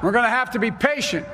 We're going to have to be patient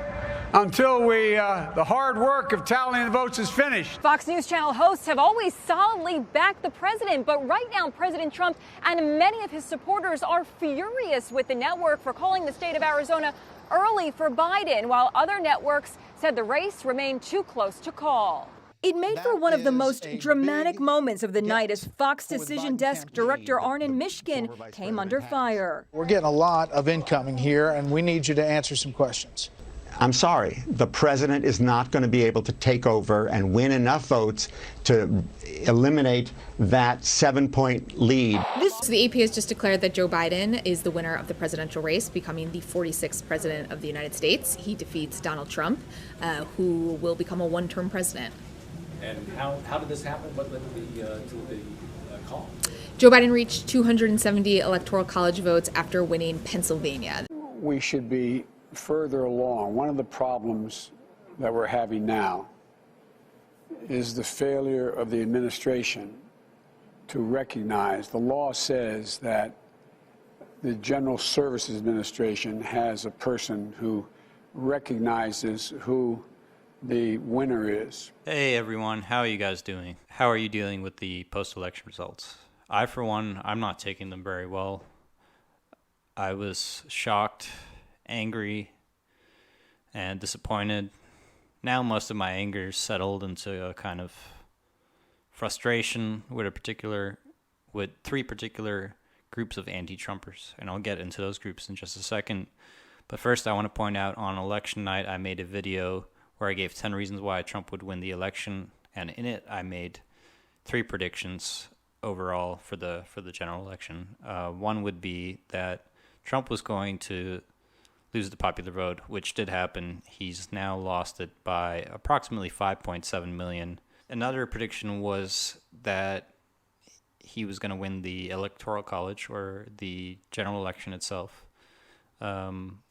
until the hard work of tallying the votes is finished. Fox News Channel hosts have always solidly backed the president, but right now President Trump and many of his supporters are furious with the network for calling the state of Arizona early for Biden, while other networks said the race remained too close to call. It made for one of the most dramatic moments of the night as Fox Decision Desk Director Arnon Mishkin came under fire. We're getting a lot of incoming here, and we need you to answer some questions. I'm sorry, the president is not going to be able to take over and win enough votes to eliminate that 7-point lead. So the AP has just declared that Joe Biden is the winner of the presidential race, becoming the 46th president of the United States. He defeats Donald Trump, who will become a one-term president. And how did this happen? What led to the call? Joe Biden reached 270 electoral college votes after winning Pennsylvania. We should be further along. One of the problems that we're having now is the failure of the administration to recognize. The law says that the General Services Administration has a person who recognizes who the winner is. Hey everyone, how are you guys doing? How are you dealing with the post-election results? I, for one, I'm not taking them very well. I was shocked, angry, and disappointed. Now most of my anger is settled into a kind of frustration with three particular groups of anti-Trumpers, and I'll get into those groups in just a second. But first I want to point out, on election night I made a video where I gave 10 reasons why Trump would win the election, and in it I made 3 predictions overall for the general election. One would be that Trump was going to lose the popular vote, which did happen. He's now lost it by approximately 5.7 million. Another prediction was that he was going to win the Electoral College, or the general election itself,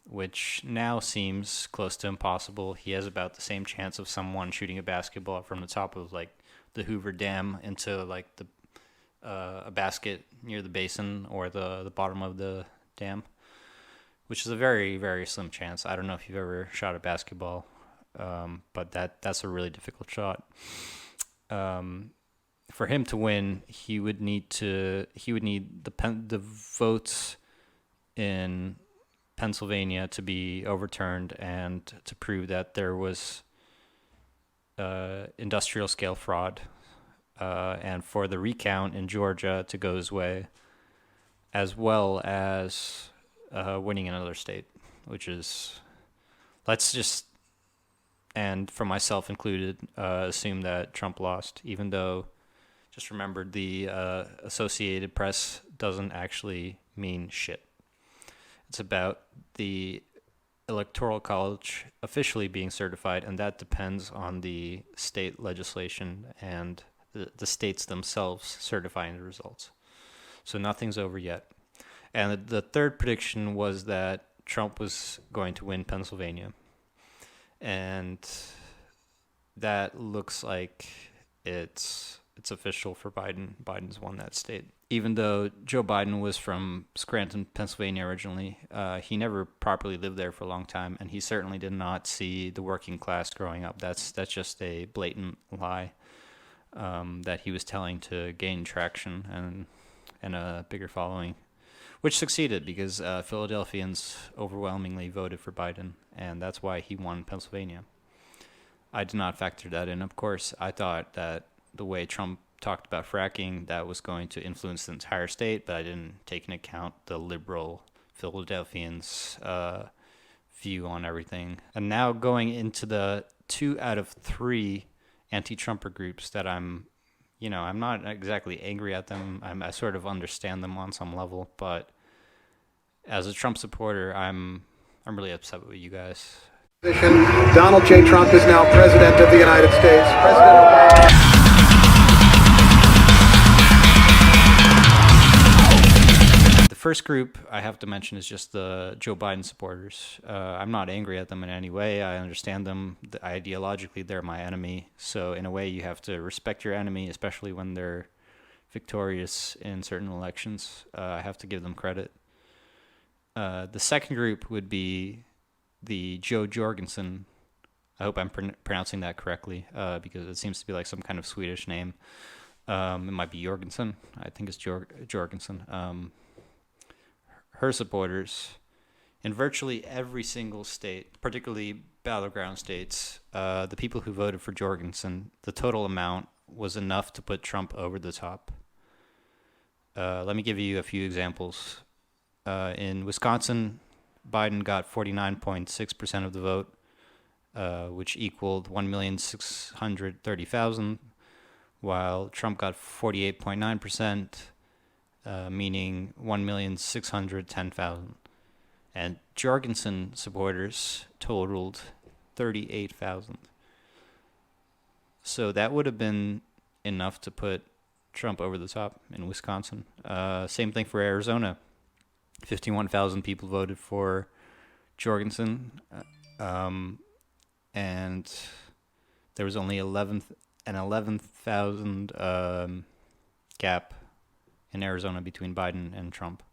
which now seems close to impossible. He has about the same chance of someone shooting a basketball from the top of like the Hoover Dam into like a basket near the basin or the bottom of the dam, which is a very, very slim chance. I don't know if you've ever shot a basketball, but that's a really difficult shot. For him to win, he would need the votes in Pennsylvania to be overturned and to prove that there was industrial scale fraud, and for the recount in Georgia to go his way, as well as winning another state, which is, let's just, and for myself included, assume that Trump lost, even though, just remember, the Associated Press doesn't actually mean shit. It's about the Electoral College officially being certified, and that depends on the state legislation and the states themselves certifying the results. So nothing's over yet. And the third prediction was that Trump was going to win Pennsylvania. And that looks like it's official for Biden. Biden's won that state. Even though Joe Biden was from Scranton, Pennsylvania originally, he never properly lived there for a long time, and he certainly did not see the working class growing up. That's just a blatant lie that he was telling to gain traction and a bigger following, which succeeded because Philadelphians overwhelmingly voted for Biden, and that's why he won Pennsylvania. I did not factor that in, of course. I thought that the way Trump talked about fracking, that was going to influence the entire state, but I didn't take into account the liberal Philadelphians' view on everything. And now going into the 2 out of 3 anti-Trumper groups that I'm not exactly angry at them. I sort of understand them on some level, but as a Trump supporter, I'm really upset with you guys. Donald J. Trump is now President of the United States. President Obama. The first group I have to mention is just the Joe Biden supporters. I'm not angry at them in any way. I understand them. Ideologically, they're my enemy. So in a way, you have to respect your enemy, especially when they're victorious in certain elections. I have to give them credit. The second group would be the Joe Jorgensen. I hope I'm pronouncing that correctly, because it seems to be like some kind of Swedish name. It might be Jorgensen. I think it's Jorgensen. Her supporters in virtually every single state, particularly battleground states, the people who voted for Jorgensen, the total amount was enough to put Trump over the top. Let me give you a few examples. In Wisconsin, Biden got 49.6% of the vote, which equaled 1,630,000, while Trump got 48.9%, meaning 1,610,000. And Jorgensen supporters totaled 38,000. So that would have been enough to put Trump over the top in Wisconsin. Same thing for Arizona. 51,000 people voted for Jorgensen, and there was only an 11,000 gap in Arizona between Biden and Trump.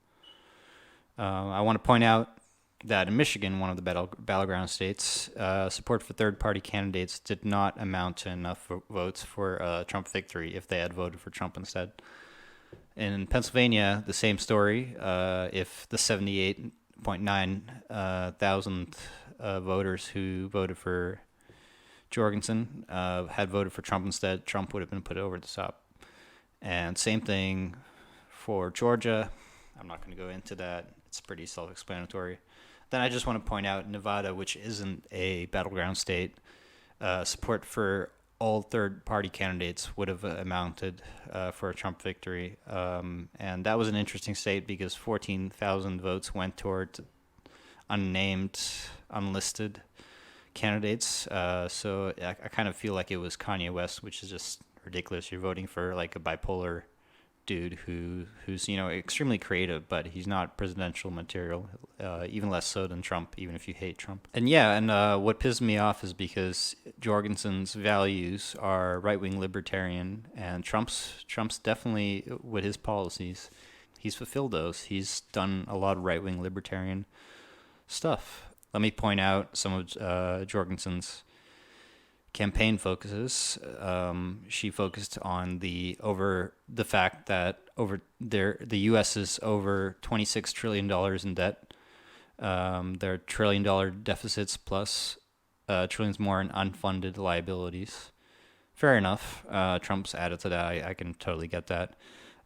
I want to point out that in Michigan, one of the battleground states, support for third-party candidates did not amount to enough votes for Trump victory if they had voted for Trump instead. In Pennsylvania, the same story. If the 78.9 thousand voters who voted for Jorgensen had voted for Trump instead, Trump would have been put over the top. And same thing for Georgia. I'm not going to go into that. It's pretty self-explanatory. Then I just want to point out Nevada, which isn't a battleground state, support for all third-party candidates would have amounted for a Trump victory. And that was an interesting state because 14,000 votes went toward unnamed, unlisted candidates. So I kind of feel like it was Kanye West, which is just ridiculous. You're voting for like a bipolar dude who's extremely creative, but he's not presidential material, even less so than Trump, even if you hate Trump. And what pisses me off is because Jorgensen's values are right-wing libertarian, and Trump's definitely, with his policies, he's fulfilled those. He's done a lot of right-wing libertarian stuff. Let me point out some of Jorgensen's campaign focuses. She focused on the fact that the U.S. is over $26 trillion in debt. There are $1 trillion deficits plus trillions more in unfunded liabilities. Fair enough. Trump's added to that. I can totally get that.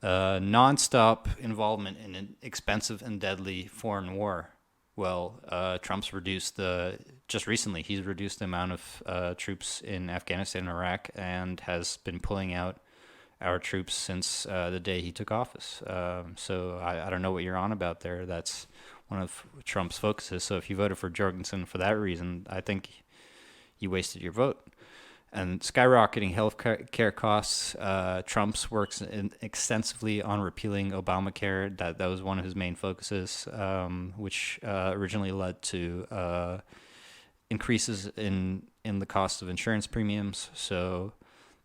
Nonstop involvement in an expensive and deadly foreign war. Well, Trump's just recently, he's reduced the amount of troops in Afghanistan and Iraq and has been pulling out our troops since the day he took office. So I don't know what you're on about there. That's one of Trump's focuses. So if you voted for Jorgensen for that reason, I think you wasted your vote. And skyrocketing health care costs. Trump's works extensively on repealing Obamacare. That was one of his main focuses, which originally led to increases in the cost of insurance premiums. So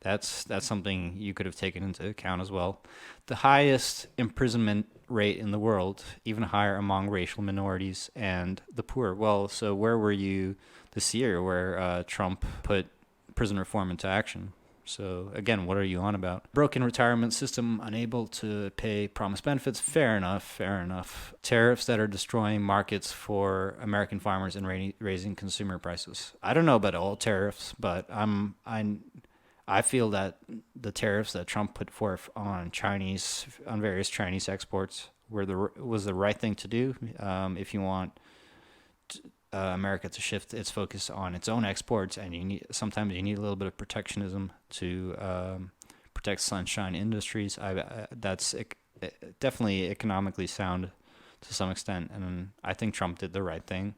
that's something you could have taken into account as well. The highest imprisonment rate in the world, even higher among racial minorities and the poor. Well, so where were you this year where Trump put prison reform into action? So again, what are you on about? Broken retirement system, unable to pay promised benefits. Fair enough. Tariffs that are destroying markets for American farmers and raising consumer prices. I don't know about all tariffs, but I feel that the tariffs that Trump put forth on various Chinese exports was the right thing to do. If you want America to shift its focus on its own exports, and sometimes you need a little bit of protectionism to protect sunshine industries. That's definitely economically sound to some extent, and I think Trump did the right thing.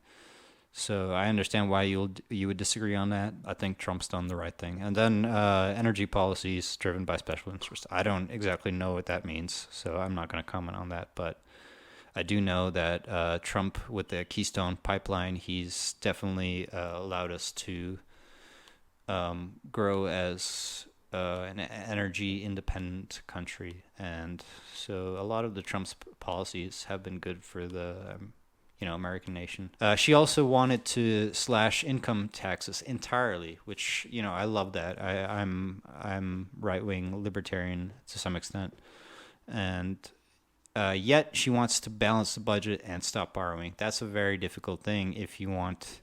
So I understand why you would disagree on that. I think Trump's done the right thing. And then energy policies driven by special interest. I don't exactly know what that means, so I'm not going to comment on that, but I do know that Trump, with the Keystone Pipeline, he's definitely allowed us to grow as an energy-independent country. And so a lot of the Trump's policies have been good for the American nation. She also wanted to slash income taxes entirely, which, I love that. I'm right-wing libertarian to some extent. And yet she wants to balance the budget and stop borrowing. That's a very difficult thing if you want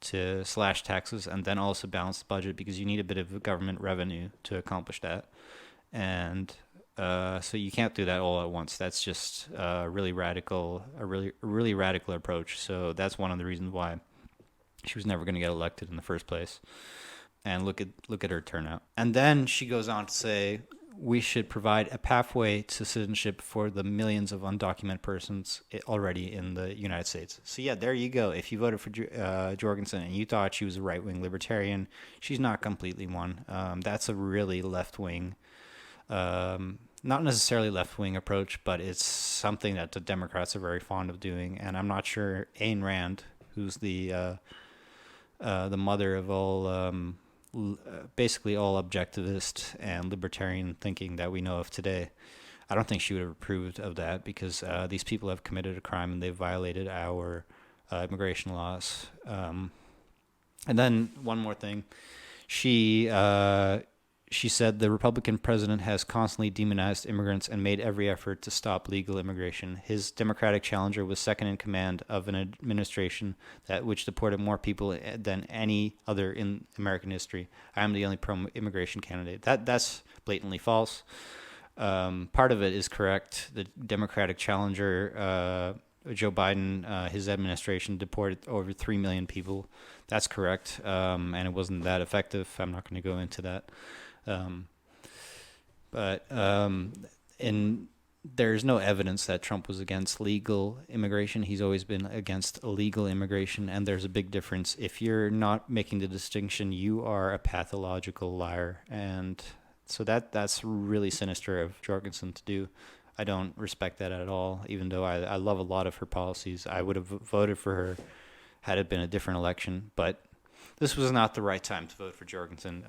to slash taxes and then also balance the budget, because you need a bit of government revenue to accomplish that. And so you can't do that all at once. That's just a really radical approach. So that's one of the reasons why she was never going to get elected in the first place. And look at her turnout. And then she goes on to say, we should provide a pathway to citizenship for the millions of undocumented persons already in the United States. So yeah, there you go. If you voted for Jorgensen and you thought she was a right-wing libertarian, she's not completely one. That's a really left-wing, not necessarily left-wing approach, but it's something that the Democrats are very fond of doing. And I'm not sure Ayn Rand, who's the mother of all basically all objectivist and libertarian thinking that we know of today, I don't think she would have approved of that, because these people have committed a crime and they've violated our immigration laws. And then one more thing, she said the Republican president has constantly demonized immigrants and made every effort to stop legal immigration. His Democratic challenger was second in command of an administration which deported more people than any other in American history. I am the only pro-immigration candidate. That's blatantly false. Part of it is correct. The Democratic challenger, Joe Biden, his administration deported over 3 million people. That's correct, and it wasn't that effective. I'm not going to go into that. And there's no evidence that Trump was against legal immigration. He's always been against illegal immigration, and there's a big difference. If you're not making the distinction, you are a pathological liar, and so that's really sinister of Jorgensen to do. I don't respect that at all, even though I love a lot of her policies. I would have voted for her had it been a different election, but this was not the right time to vote for Jorgensen,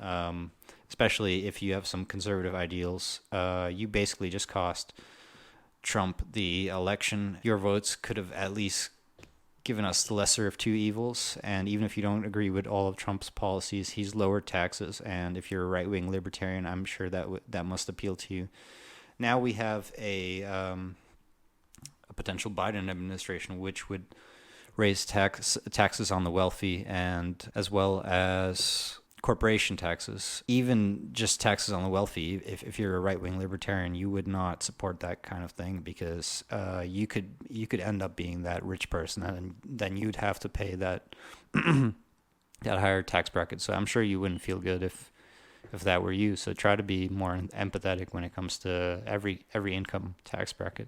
especially if you have some conservative ideals. You basically just cost Trump the election. Your votes could have at least given us the lesser of two evils, and even if you don't agree with all of Trump's policies, he's lowered taxes, and if you're a right-wing libertarian, I'm sure that must appeal to you. Now we have a potential Biden administration which would raise taxes on the wealthy, and as well as corporation taxes. Even just taxes on the wealthy, if you're a right-wing libertarian, you would not support that kind of thing, because you could end up being that rich person, and then you'd have to pay that that higher tax bracket. So I'm sure you wouldn't feel good if that were you. So try to be more empathetic when it comes to every income tax bracket.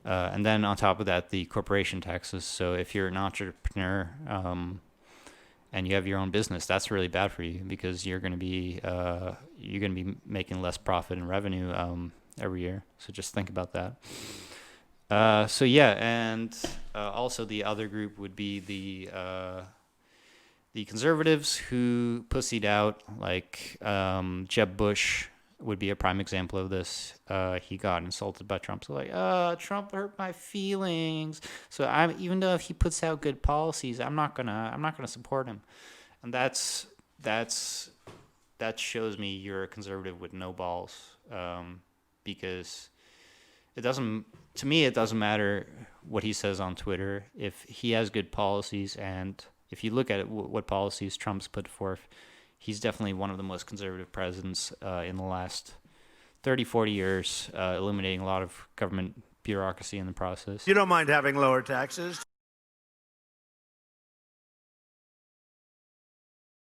And then on top of that, the corporation taxes. So if you're an entrepreneur and you have your own business, that's really bad for you, because you're going to be making less profit and revenue every year. So just think about that. So yeah, and also the other group would be the conservatives who pussied out, like Jeb Bush would be a prime example of this. He got insulted by Trump. So like, Trump hurt my feelings. So even though if he puts out good policies, I'm not gonna support him. And that shows me you're a conservative with no balls. Because it doesn't matter what he says on Twitter. If he has good policies, and if you look at what policies Trump's put forth, he's definitely one of the most conservative presidents in the last 30, 40 years, eliminating a lot of government bureaucracy in the process. You don't mind having lower taxes?